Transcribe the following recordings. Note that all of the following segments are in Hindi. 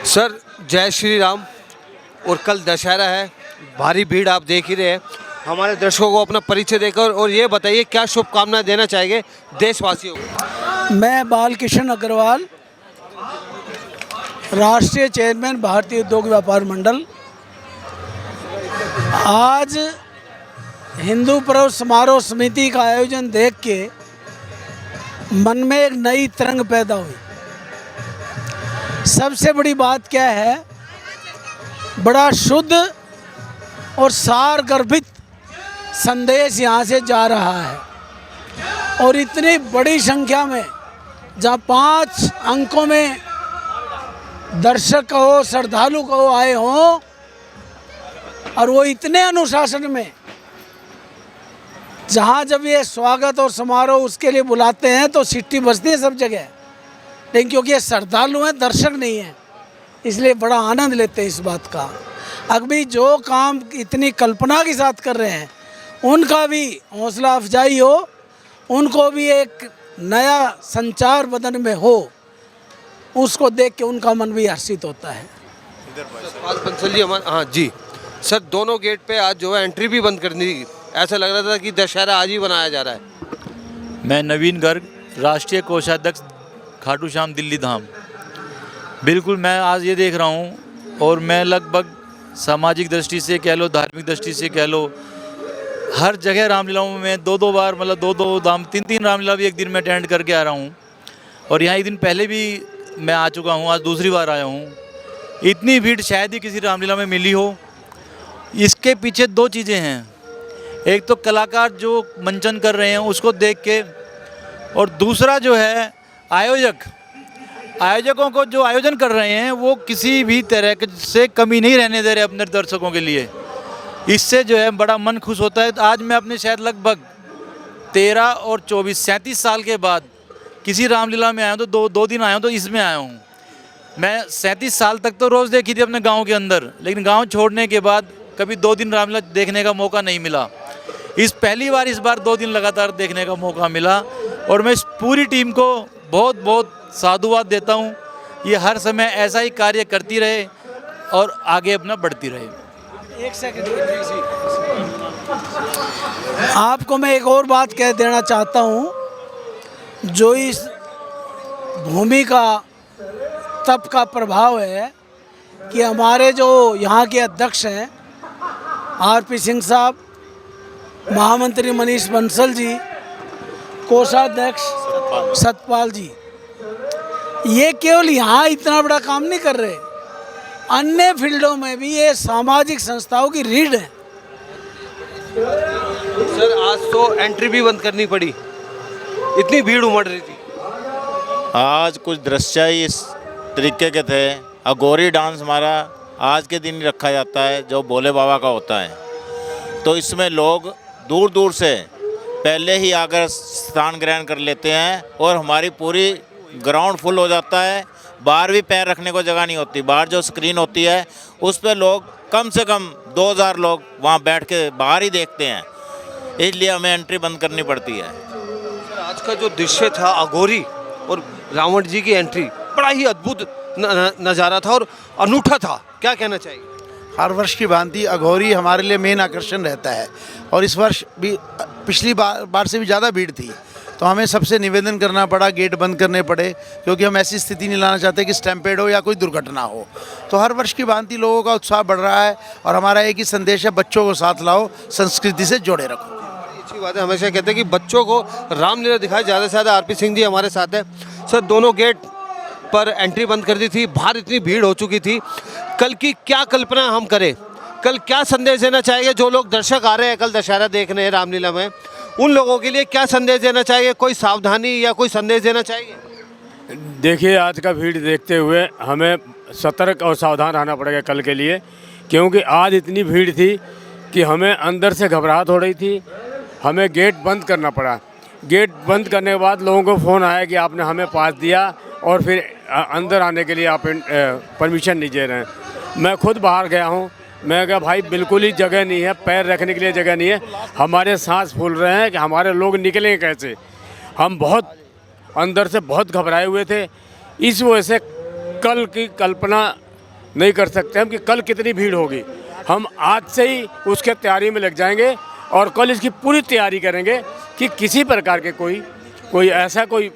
सर जय श्री राम। और कल दशहरा है, भारी भीड़ आप देख ही रहे हैं। हमारे दर्शकों को अपना परिचय देकर और ये बताइए क्या शुभकामनाएं देना चाहेंगे देशवासियों को। मैं बालकृष्ण अग्रवाल, राष्ट्रीय चेयरमैन भारतीय उद्योग व्यापार मंडल। आज हिंदू पर्व समारोह समिति का आयोजन देख के मन में एक नई तरंग पैदा हुई। सबसे बड़ी बात क्या है, बड़ा शुद्ध और सार गर्भित संदेश यहाँ से जा रहा है और इतनी बड़ी संख्या में जहाँ 5 अंकों में दर्शक कहो, श्रद्धालु कहो आए हों और वो इतने अनुशासन में, जहाँ जब ये स्वागत और समारोह उसके लिए बुलाते हैं तो सिट्टी बजती है सब जगह। लेकिन क्योंकि ये श्रद्धालु हैं, दर्शक नहीं हैं, इसलिए बड़ा आनंद लेते हैं इस बात का। अभी जो काम इतनी कल्पना के साथ कर रहे हैं उनका भी हौसला अफजाई हो, उनको भी एक नया संचार बदन में हो, उसको देख के उनका मन भी हर्षित होता है। सतपाल बंसल जी, हाँ जी सर, दोनों गेट पे आज जो है एंट्री भी बंद करनी थी। ऐसा लग रहा था कि दशहरा आज ही बनाया जा रहा है। मैं नवीन गर्ग, राष्ट्रीय कोषाध्यक्ष, खाटू श्याम दिल्ली धाम। बिल्कुल मैं आज ये देख रहा हूँ और मैं लगभग सामाजिक दृष्टि से कह लो, धार्मिक दृष्टि से कह लो, हर जगह रामलीलाओं में 2-2 बार, मतलब 2-2 धाम 3-3 रामलीला भी एक दिन में अटेंड करके आ रहा हूँ। और यहाँ एक दिन पहले भी मैं आ चुका हूँ, आज दूसरी बार आया हूँ। इतनी भीड़ शायद ही किसी रामलीला में मिली हो। इसके पीछे 2 चीज़ें हैं। एक तो कलाकार जो मंचन कर रहे हैं उसको देख के, और दूसरा जो है आयोजकों को जो आयोजन कर रहे हैं वो किसी भी तरह से कमी नहीं रहने दे रहे अपने दर्शकों के लिए। इससे जो है बड़ा मन खुश होता है। तो आज मैं अपने शायद लगभग 13 और 24 37 साल के बाद किसी रामलीला में आया हूँ, तो दो दिन आया हूँ, तो इसमें आया हूँ। मैं 37 साल तक तो रोज़ देखी थी अपने गांव के अंदर, लेकिन गांव छोड़ने के बाद कभी 2 दिन रामलीला देखने का मौका नहीं मिला। पहली बार इस बार 2 दिन लगातार देखने का मौका मिला और मैं इस पूरी टीम को बहुत बहुत साधुवाद देता हूँ। ये हर समय ऐसा ही कार्य करती रहे और आगे अपना बढ़ती रहे। एक सेकंड, आपको मैं एक और बात कह देना चाहता हूँ। जो इस भूमि का तप का प्रभाव है कि हमारे जो यहाँ के अध्यक्ष हैं आरपी सिंह साहब, महामंत्री मनीष बंसल जी, कोषाध्यक्ष सतपाल जी, ये केवल यहाँ इतना बड़ा काम नहीं कर रहे, अन्य फील्डों में भी ये सामाजिक संस्थाओं की रीढ़ है। सर आज तो एंट्री भी बंद करनी पड़ी, इतनी भीड़ उमड़ रही थी। आज कुछ दृश्य ही इस तरीके के थे। अघोरी डांस हमारा आज के दिन ही रखा जाता है जो भोले बाबा का होता है। तो इसमें लोग दूर दूर से पहले ही आकर स्थान ग्रहण कर लेते हैं और हमारी पूरी ग्राउंड फुल हो जाता है। बाहर भी पैर रखने को जगह नहीं होती। बाहर जो स्क्रीन होती है उस पर लोग कम से कम 2000 लोग वहाँ बैठ के बाहर ही देखते हैं, इसलिए हमें एंट्री बंद करनी पड़ती है। सर आज का जो दृश्य था अघोरी और रावण जी की एंट्री, बड़ा ही अद्भुत नज़ारा था और अनूठा था। क्या कहना चाहिए? हर वर्ष की भांति अघोरी हमारे लिए मेन आकर्षण रहता है और इस वर्ष भी पिछली बार से भी ज़्यादा भीड़ थी, तो हमें सबसे निवेदन करना पड़ा, गेट बंद करने पड़े, क्योंकि हम ऐसी स्थिति नहीं लाना चाहते कि स्टैम्पेड हो या कोई दुर्घटना हो। तो हर वर्ष की भांति लोगों का उत्साह बढ़ रहा है और हमारा एक ही संदेश है, बच्चों को साथ लाओ, संस्कृति से जोड़े रखो। अच्छी बात है, हमेशा कहते हैं कि बच्चों को रामलीला दिखाए। ज़्यादा से ज़्यादा आरपी सिंह जी हमारे साथ है। सर दोनों गेट पर एंट्री बंद कर दी थी, बाहर इतनी भीड़ हो चुकी थी। कल की क्या कल्पना हम करें, कल क्या संदेश देना चाहेंगे जो लोग दर्शक आ रहे हैं कल दशहरा देखने हैं रामलीला में, उन लोगों के लिए क्या संदेश देना चाहिए? कोई सावधानी या कोई संदेश देना चाहिए? देखिए, आज का भीड़ देखते हुए हमें सतर्क और सावधान रहना पड़ेगा कल के लिए, क्योंकि आज इतनी भीड़ थी कि हमें अंदर से घबराहट हो रही थी। हमें गेट बंद करना पड़ा। गेट बंद करने के बाद लोगों को फ़ोन आया कि आपने हमें पास दिया और फिर अंदर आने के लिए आप परमिशन नहीं दे रहे हैं। मैं खुद बाहर गया हूँ, मैं कहा भाई बिल्कुल ही जगह नहीं है, पैर रखने के लिए जगह नहीं है। हमारे सांस फूल रहे हैं कि हमारे लोग निकलेंगे कैसे। हम बहुत अंदर से बहुत घबराए हुए थे। इस वजह से कल की कल्पना नहीं कर सकते हम कि कल कितनी भीड़ होगी। हम आज से ही उसके तैयारी में लग जाएंगे और कल इसकी पूरी तैयारी करेंगे कि किसी प्रकार के कोई ऐसा कोई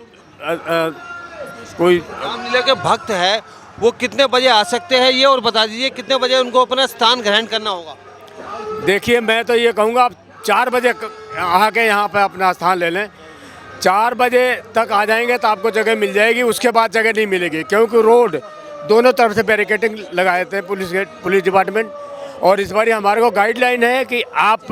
रामलीला के भक्त है वो कितने बजे आ सकते हैं ये और बता दीजिए, कितने बजे उनको अपना स्थान ग्रहण करना होगा? देखिए, मैं तो ये कहूँगा आप 4 बजे आके यहाँ पे अपना स्थान ले लें। 4 बजे तक आ जाएंगे तो आपको जगह मिल जाएगी, उसके बाद जगह नहीं मिलेगी, क्योंकि रोड दोनों तरफ से बैरिकेडिंग लगाए थे पुलिस डिपार्टमेंट। और इस बार हमारे को गाइडलाइन है कि आप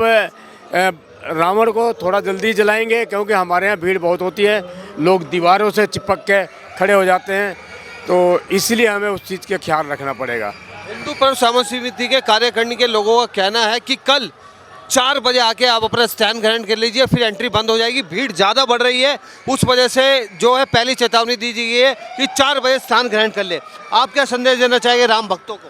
रावण को थोड़ा जल्दी जलाएंगे, क्योंकि हमारे यहाँ भीड़ बहुत होती है, लोग दीवारों से चिपक के खड़े हो जाते हैं, तो इसलिए हमें उस चीज़ का ख्याल रखना पड़ेगा। हिंदू पर्व सामूहिक समिति के कार्यकारिणी के लोगों का कहना है कि कल 4 बजे आके आप अपना स्टैंड ग्रहण कर लीजिए, फिर एंट्री बंद हो जाएगी। भीड़ ज़्यादा बढ़ रही है, उस वजह से जो है पहली चेतावनी दी गई है कि 4 बजे स्थान ग्रहण कर ले। आप क्या संदेश देना चाहेंगे राम भक्तों को?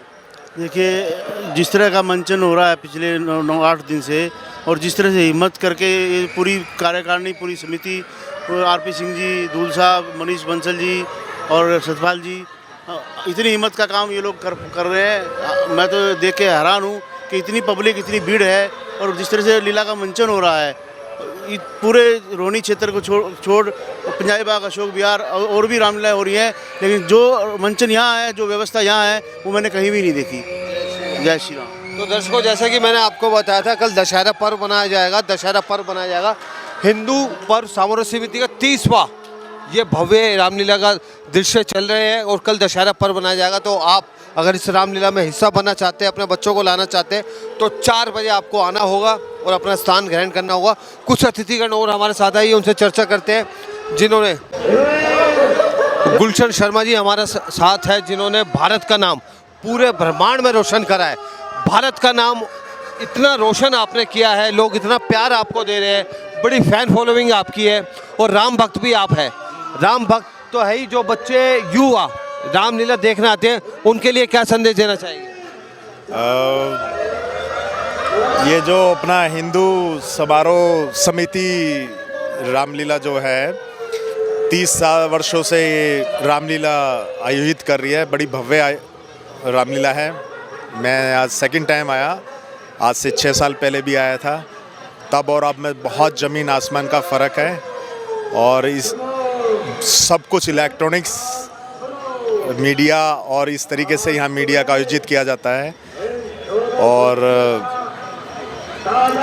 देखिए, जिस तरह का मंचन हो रहा है पिछले 9-8 दिन से, और जिस तरह से हिम्मत करके ये पूरी कार्यकारिणी, पूरी समिति, आरपी सिंह जी, दूल साहब, मनीष बंसल जी और सतपाल जी, इतनी हिम्मत का काम ये लोग कर रहे हैं। मैं तो देख के हैरान हूँ कि इतनी पब्लिक, इतनी भीड़ है, और जिस तरह से लीला का मंचन हो रहा है, पूरे रोहिणी क्षेत्र को छोड़ पंजाबी बाग, अशोक विहार और भी रामलीला हो रही है, लेकिन जो मंचन यहाँ है, जो व्यवस्था यहाँ है, वो मैंने कहीं भी नहीं देखी। जय श्री राम। तो दर्शकों, जैसे कि मैंने आपको बताया था, कल दशहरा पर्व मनाया जाएगा। दशहरा पर्व मनाया जाएगा हिंदू पर्व सामूहिक समिति का 30वां ये भव्य रामलीला का दृश्य चल रहे हैं, और कल दशहरा पर्व मनाया जाएगा। तो आप अगर इस रामलीला में हिस्सा बनना चाहते हैं, अपने बच्चों को लाना चाहते हैं, तो 4 बजे आपको आना होगा और अपना स्थान ग्रहण करना होगा। कुछ अतिथिगण और हमारे साथ आइए, उनसे चर्चा करते हैं। जिन्होंने गुलशन शर्मा जी हमारे साथ है, जिन्होंने भारत का नाम पूरे ब्रह्मांड में रोशन करा है। भारत का नाम इतना रोशन आपने किया है, लोग इतना प्यार आपको दे रहे हैं, बड़ी फैन फॉलोइंग आपकी है, और राम भक्त भी आप है। राम भक्त तो है ही, जो बच्चे युवा रामलीला देखने आते हैं उनके लिए क्या संदेश देना चाहिए? ये जो अपना हिंदू समारोह समिति रामलीला जो है 30 वर्षों से ये रामलीला आयोजित कर रही है, बड़ी भव्य रामलीला है। मैं आज सेकंड टाइम आया, आज से 6 साल पहले भी आया था, तब और अब में बहुत ज़मीन आसमान का फ़र्क है। और इस सब कुछ इलेक्ट्रॉनिक्स, मीडिया, और इस तरीके से यहाँ मीडिया का आयोजित किया जाता है, और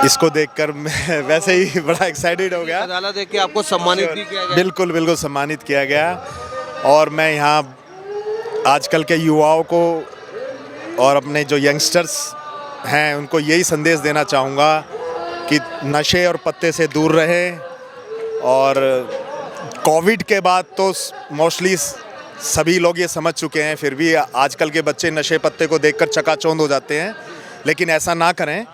इसको देखकर मैं वैसे ही बड़ा एक्साइटेड हो गया। अदालत देख के आपको सम्मानित भी किया गया? बिल्कुल बिल्कुल सम्मानित किया गया। और मैं यहाँ आजकल के युवाओं को और अपने जो यंगस्टर्स हैं उनको यही संदेश देना चाहूँगा कि नशे और पत्ते से दूर रहें। और कोविड के बाद तो मोस्टली सभी लोग ये समझ चुके हैं, फिर भी आजकल के बच्चे नशे पत्ते को देखकर चकाचौंध हो जाते हैं, लेकिन ऐसा ना करें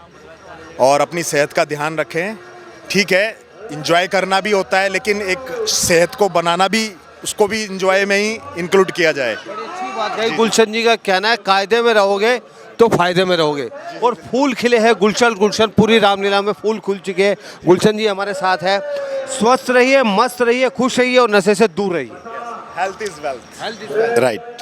और अपनी सेहत का ध्यान रखें। ठीक है, एंजॉय करना भी होता है, लेकिन एक सेहत को बनाना भी, उसको भी एंजॉय में ही इंक्लूड किया जाए। बड़ी अच्छी बात है। गुलशन जी का कहना है कायदे में रहोगे तो फायदे में रहोगे। और फूल खिले हैं, गुलशन पूरी रामलीला में फूल खुल चुके हैं। गुलशन जी हमारे साथ है। स्वस्थ रहिए, मस्त रहिए, खुश रहिए और नशे से दूर रहिए। Health is wealth, right.